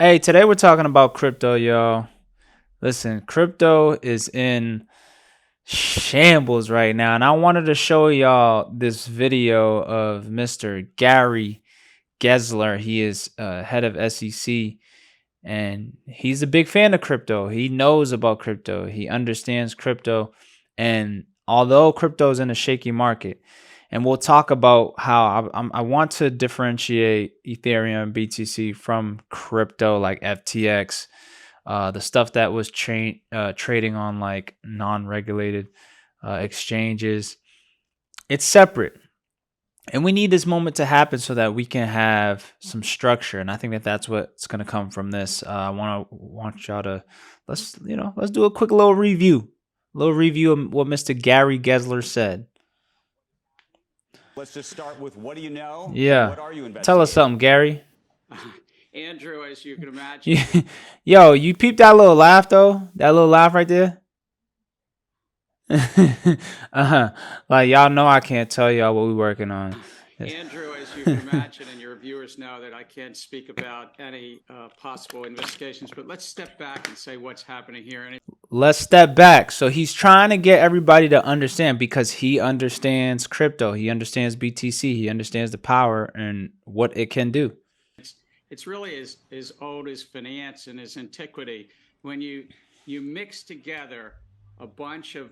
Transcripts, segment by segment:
Hey, today we're talking about crypto, y'all. Listen, crypto is in shambles right now, and I wanted to show y'all this video of Mr. Gary Gensler. He is head of SEC, and he's a big fan of crypto. He knows about crypto. He understands crypto, and although crypto is in a shaky market, and we'll talk about how I want to differentiate Ethereum, BTC from crypto like FTX, the stuff that was trading on like non-regulated exchanges. It's separate. And we need this moment to happen so that we can have some structure. And I think that that's what's going to come from this. I want y'all to let's do a quick little review. Of what Mr. Gary Gensler said. Let's just start with what do you know? Yeah. What are you investigating? Tell us something, Gary. Andrew, as you can imagine. Yo, you peeped that little laugh though? That little laugh right there? Like y'all know I can't tell y'all what we're working on. Andrew, as you can imagine, and your viewers know that I can't speak about any possible investigations, but let's step back and say what's happening here. Let's step back. So he's trying to get everybody to understand because he understands crypto. He understands BTC. He understands the power and what it can do. It's really as old as finance and as antiquity. When you mix together a bunch of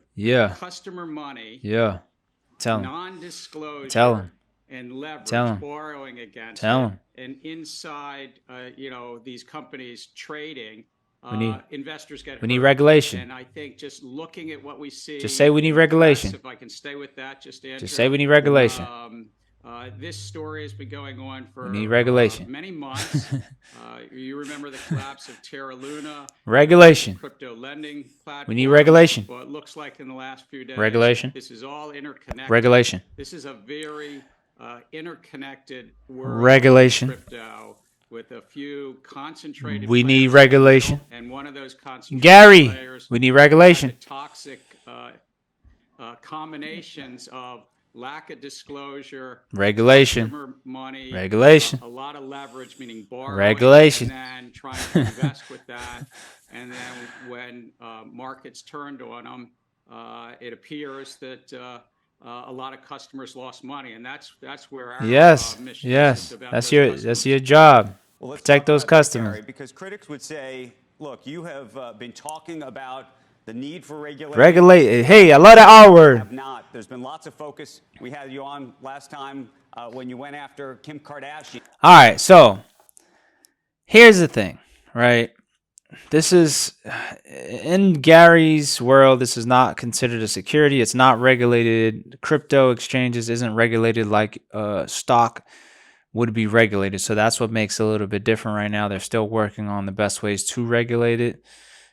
customer money, non-disclosure, tell him, and leverage, borrowing against it, and inside, these companies trading, investors get hurt. We need regulation. And I think just looking at what we see, just say we need regulation. If I can stay with that, just say we need regulation. This story has been going on for we need regulation. Many months. You remember the collapse of Terra Luna, regulation, crypto lending platform. We need regulation. Well, it looks like in the last few days, regulation. This is all interconnected. Regulation. This is a very interconnected world. Regulation. Of crypto with a few concentrated. We need regulation. And one of those concentrated Gary, players, we need regulation. Toxic combinations of lack of disclosure, regulation, money, regulation, a lot of leverage, meaning borrowing, regulation, and then trying to invest with that. And then when markets turned on them, it appears that a lot of customers lost money, and that's where our mission is about. That's your job. Well, protect those customers. Gary, because critics would say, look, you have been talking about the need for regulate. Hey, I love that R word. Have not. There's been lots of focus. We had you on last time when you went after Kim Kardashian. All right, so here's the thing, right? This is, in Gary's world, this is not considered a security. It's not regulated. Crypto exchanges isn't regulated like stock would be regulated. So that's what makes it a little bit different right now. They're still working on the best ways to regulate it.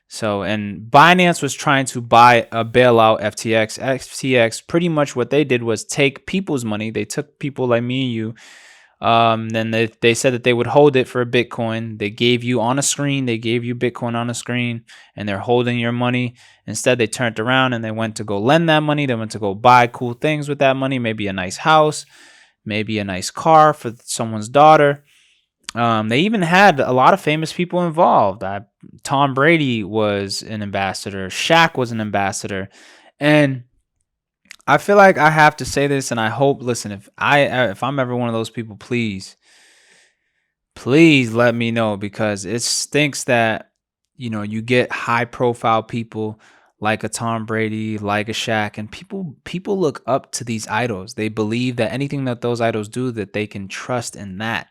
So, and Binance was trying to buy a bailout FTX. FTX, pretty much what they did was take people's money. They took people like me and you. Then they said that they would hold it for a Bitcoin. They gave you on a screen. They gave you Bitcoin on a screen, and they're holding your money. Instead, they turned around and they went to go lend that money. They went to go buy cool things with that money, maybe a nice house, maybe a nice car for someone's daughter. They even had a lot of famous people involved. Tom Brady was an ambassador. Shaq was an ambassador. And I feel like I have to say this, and I hope, listen, if I'm ever one of those people, please let me know, because it stinks that, you get high profile people like a Tom Brady, like a Shaq, and people look up to these idols. They believe that anything that those idols do, that they can trust in that.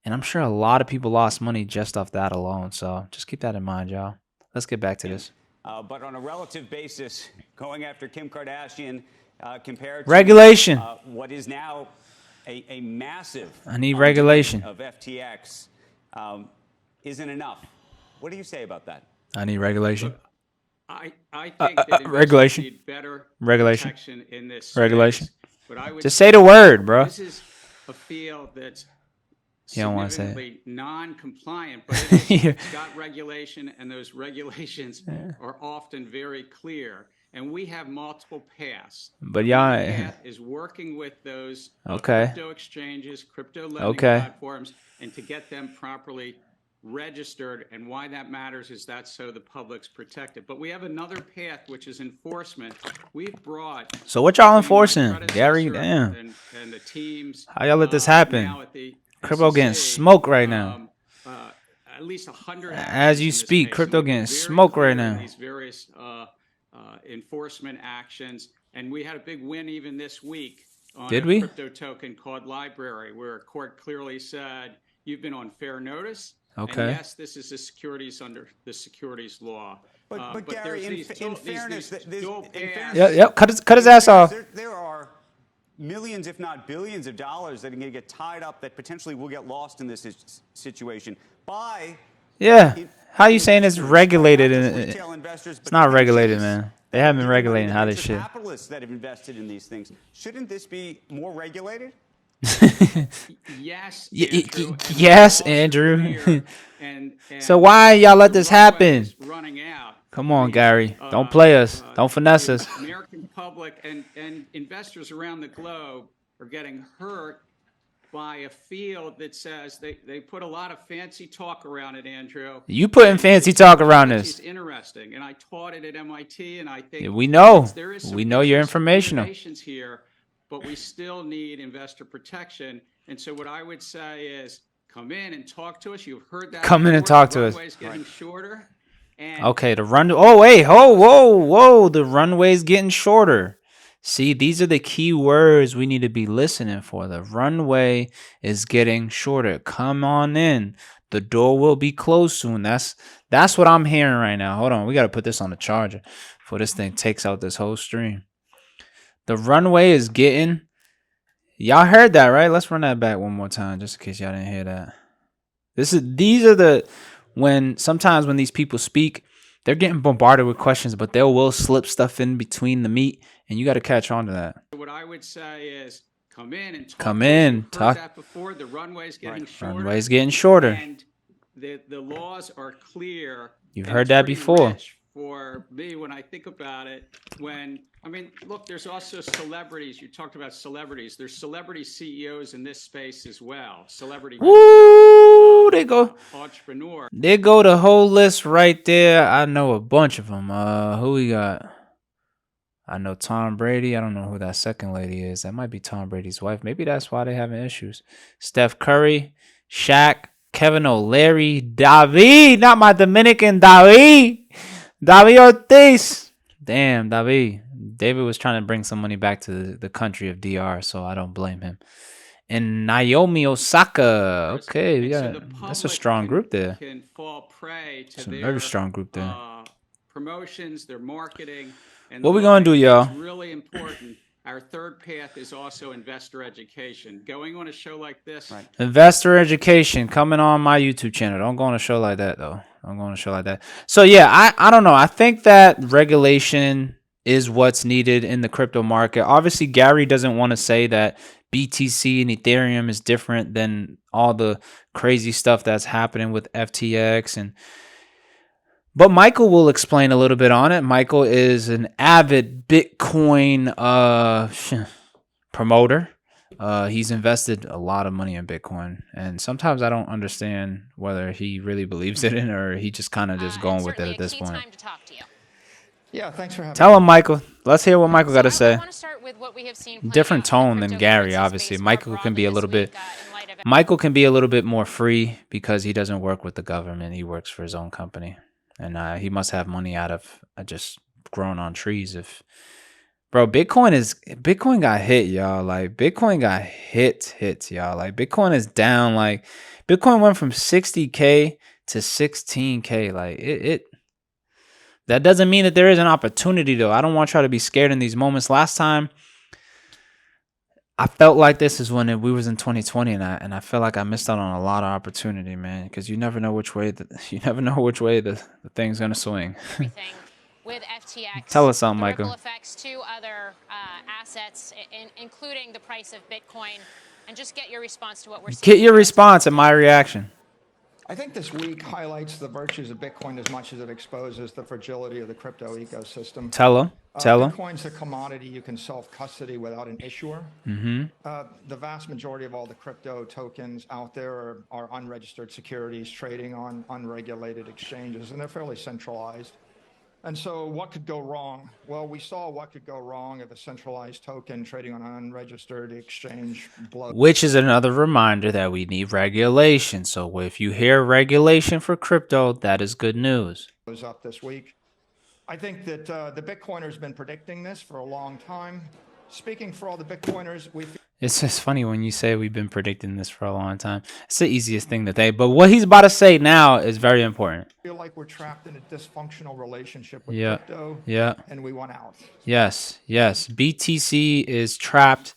And I'm sure a lot of people lost money just off that alone. So just keep that in mind, y'all. Let's get back to this. But on a relative basis, going after Kim Kardashian compared to regulation, what is now a massive I need regulation of FTX isn't enough. What do you say about that? I need regulation. Look, I think that regulation need better regulation protection in this space. Regulation. But I would just say the word, bro. This is a field that's you don't want to say significantly non-compliant, but it's got regulation, and those regulations are often very clear. And we have multiple paths. But y'all is working with those okay crypto exchanges, crypto lending platforms, and to get them properly registered. And why that matters is that's so the public's protected. But we have another path, which is enforcement. We've brought. So what y'all enforcing, Gary? Damn. And the teams. How y'all let this happen? Now at the Crypto SEC, getting smoked right now. At least 100. As you speak, crypto getting smoked right now. These various enforcement actions, and we had a big win even this week on a crypto token called Library, where a court clearly said you've been on fair notice. Okay. And yes, this is a securities under the securities law. But Gary, in fairness, cut his ass off. There are millions, if not billions, of dollars that are going to get tied up that potentially will get lost in this situation by. Yeah. How are you saying it's regulated? It's not regulated, man. They haven't been regulating how this shit. Capitalists that have invested in these things. Shouldn't this be more regulated? Yes. Yes, Andrew. So why y'all let this happen? Come on, Gary. Don't play us. Don't finesse us. American public and investors around the globe are getting hurt by a field that says they put a lot of fancy talk around it, Andrew. You putting fancy talk around this. It's interesting, and I taught it at MIT, and I think we know. We know you're informational. Here, but we still need investor protection. And so what I would say is come in and talk to us. You've heard that. Come in and talk to us. Getting shorter. And okay, the run. Oh, wait. Oh, whoa. The runway's getting shorter. See, these are the key words we need to be listening for. The runway is getting shorter. Come on in. The door will be closed soon. That's what I'm hearing right now. Hold on. We got to put this on the charger before this thing takes out this whole stream. The runway is getting. Y'all heard that, right? Let's run that back one more time just in case y'all didn't hear that. These are the sometimes when these people speak, they're getting bombarded with questions, but they will slip stuff in between the meat, and you got to catch on to that. What I would say is come in and talk. Come in, talk. That before the runway's getting shorter. Runway's getting shorter. And the laws are clear. You've heard that before. For me, when I think about it, look, there's also celebrities. You talked about celebrities. There's celebrity CEOs in this space as well. Celebrity. Woo! They go. Entrepreneur. They go the whole list right there. I know a bunch of them. Who we got? I know Tom Brady. I don't know who that second lady is. That might be Tom Brady's wife. Maybe that's why they're having issues. Steph Curry, Shaq, Kevin O'Leary, David, not my Dominican David. David Ortiz. Damn, David was trying to bring some money back to the country of DR, so I don't blame him. And Naomi Osaka. Okay, we got that's a strong group there. Can fall prey to a very strong group there. Promotions, their marketing. And what we gonna do, y'all? It's really important. Our third path is also investor education. Going on a show like this. Right. Investor education coming on my YouTube channel. Don't go on a show like that, though. Don't go on a show like that. So, yeah, I don't know. I think that regulation is what's needed in the crypto market. Obviously, Gary doesn't want to say that BTC and Ethereum is different than all the crazy stuff that's happening with FTX But Michael will explain a little bit on it. Michael is an avid Bitcoin promoter. He's invested a lot of money in Bitcoin. And sometimes I don't understand whether he really believes it in or he just kind of just going with it at this point. Time to talk to you. Yeah, thanks for having Tell him, Michael. Let's hear what Michael got to say. I want to start with what we have seen Different tone than Gary, obviously. Michael can be a little bit... Michael can be a little bit more free because he doesn't work with the government. He works for his own company. And he must have money out of just growing on trees. Bro, Bitcoin got hit, y'all. Like, Bitcoin got hits, y'all. Like, Bitcoin is down. Like, Bitcoin went from 60K to 16K. Like, that doesn't mean that there is an opportunity, though. I don't want y'all to be scared in these moments. Last time, I felt like this is when we was in 2020, and I felt like I missed out on a lot of opportunity, man. Because you never know which way the thing's gonna swing. Everything with FTX. Tell us something, Michael. Ripple effects to other assets, including the price of Bitcoin, and just get your response to what we're seeing. Get your response and my reaction. I think this week highlights the virtues of Bitcoin as much as it exposes the fragility of the crypto ecosystem. Tell them. Tell them. Bitcoin's a commodity you can self-custody without an issuer. The vast majority of all the crypto tokens out there are unregistered securities trading on unregulated exchanges, and they're fairly centralized. And so what could go wrong? Well, we saw what could go wrong if a centralized token trading on an unregistered exchange blows. Which is another reminder that we need regulation. So if you hear regulation for crypto, that is good news. Up this week. I think that the Bitcoiners been predicting this for a long time. Speaking for all the Bitcoiners, it's just funny when you say we've been predicting this for a long time. It's the easiest thing to say, but what he's about to say now is very important. Feel like we're trapped in a dysfunctional relationship with crypto, and we want out. Yes. BTC is trapped,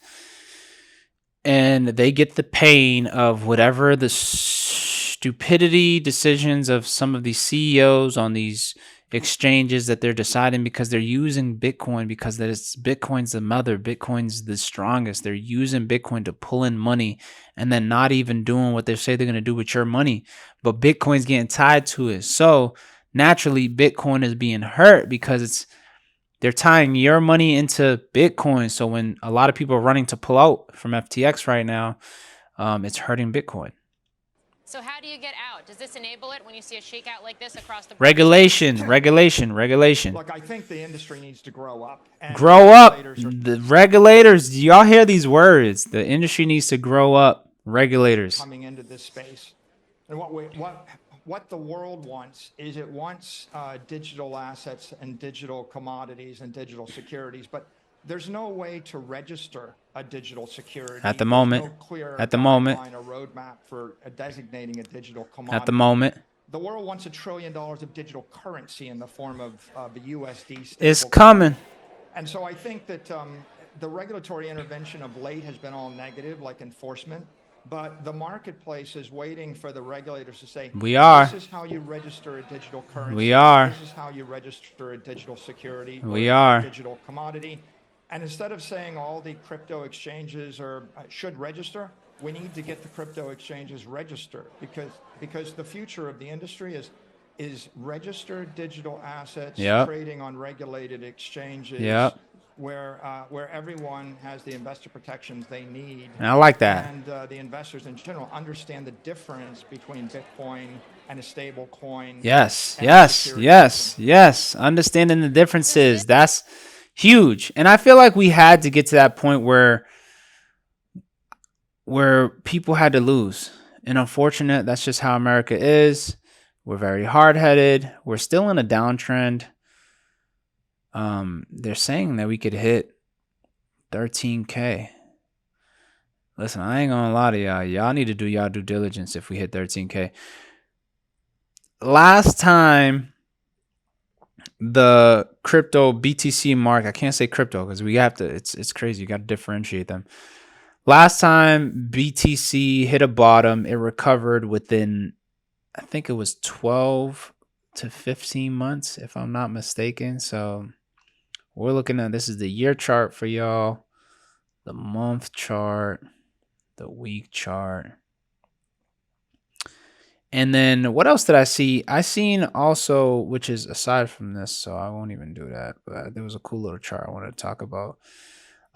and they get the pain of whatever the stupidity decisions of some of these CEOs on these exchanges that they're deciding, because they're using Bitcoin, because Bitcoin's the mother, Bitcoin's the strongest. They're using Bitcoin to pull in money and then not even doing what they say they're going to do with your money, but Bitcoin's getting tied to it. So naturally Bitcoin is being hurt because they're tying your money into Bitcoin. So when a lot of people are running to pull out from FTX right now, it's hurting Bitcoin. So how do you get out? Does this enable it when you see a shakeout like this across the board? Regulation. Look, I think the industry needs to grow up. The regulators, do y'all hear these words? The industry needs to grow up. Regulators. Coming into this space. And what the world wants is it wants digital assets and digital commodities and digital securities, but there's no way to register a digital security at the moment. No clear at the moment, a roadmap for designating a digital commodity. At the moment, the world wants $1 trillion of digital currency in the form of the USD. It's coming. And so I think that the regulatory intervention of late has been all negative, like enforcement. But the marketplace is waiting for the regulators to say, this is how you register a digital currency. This is how you register a digital security. A digital commodity. And instead of saying all the crypto exchanges should register, we need to get the crypto exchanges registered, because the future of the industry is registered digital assets trading on regulated exchanges. Where everyone has the investor protections they need. And I like that. And the investors in general understand the difference between Bitcoin and a stable coin. Yes. Understanding the differences. That's huge. And I feel like we had to get to that point where people had to lose. And unfortunate, that's just how America is. We're very hard-headed. We're still in a downtrend. They're saying that we could hit 13K. Listen, I ain't gonna lie to y'all. Y'all need to do y'all due diligence if we hit 13K. Last time the crypto BTC mark, I can't say crypto because we have to, it's crazy. You got to differentiate them. Last time BTC hit a bottom, it recovered within, I think it was 12 to 15 months, if I'm not mistaken. So we're looking at, this is the year chart for y'all, the month chart, the week chart. And then what else did I see? I seen also, which is aside from this, so I won't even do that, but there was a cool little chart I wanted to talk about.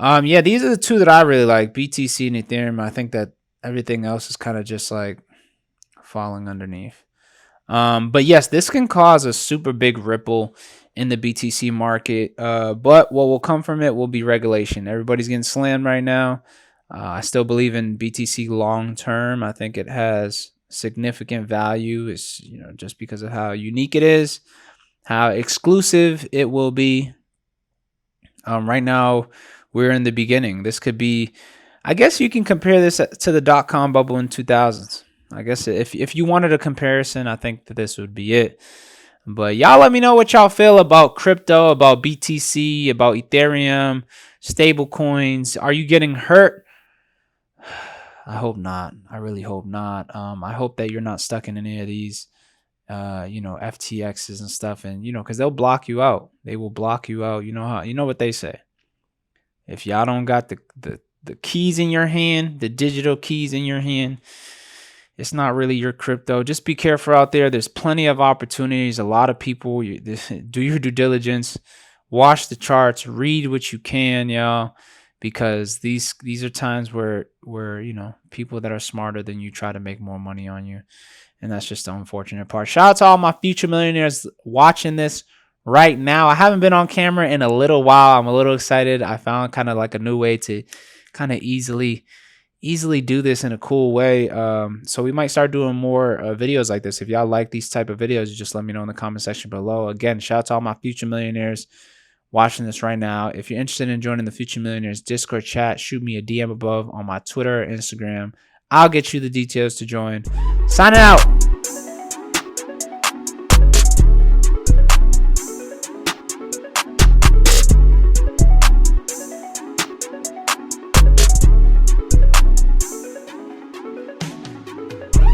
Yeah, these are the two that I really like, BTC and Ethereum. I think that everything else is kind of just like falling underneath. But yes, this can cause a super big ripple in the BTC market. But what will come from it will be regulation. Everybody's getting slammed right now. I still believe in BTC long term. I think it has significant value. It's, you know, just because of how unique it is, how exclusive it will be. Right now, we're in the beginning. This could be, I guess you can compare this to the dot-com bubble in 2000s. I guess if you wanted a comparison, I think that this would be it. But y'all let me know what y'all feel about crypto, about BTC, about Ethereum, stable coins. Are you getting hurt? I hope not. I really hope not. I hope that you're not stuck in any of these, FTXs and stuff. And, because they'll block you out. They will block you out. You know what they say. If y'all don't got the keys in your hand, the digital keys in your hand, it's not really your crypto. Just be careful out there. There's plenty of opportunities. A lot of people, do your due diligence, watch the charts, read what you can, y'all, because these are times where you know, people that are smarter than you try to make more money on you, and that's just the unfortunate part. Shout out to all my future millionaires watching this right now. I haven't been on camera in a little while. I'm a little excited. I found kind of like a new way to kind of easily do this in a cool way. So we might start doing more videos like this. If y'all like these type of videos, just let me know in the comment section below. Again, shout out to all my future millionaires watching this right now. If you're interested in joining the Future Millionaires Discord chat, shoot me a DM above on my Twitter or Instagram. I'll get you the details to join. Signing out.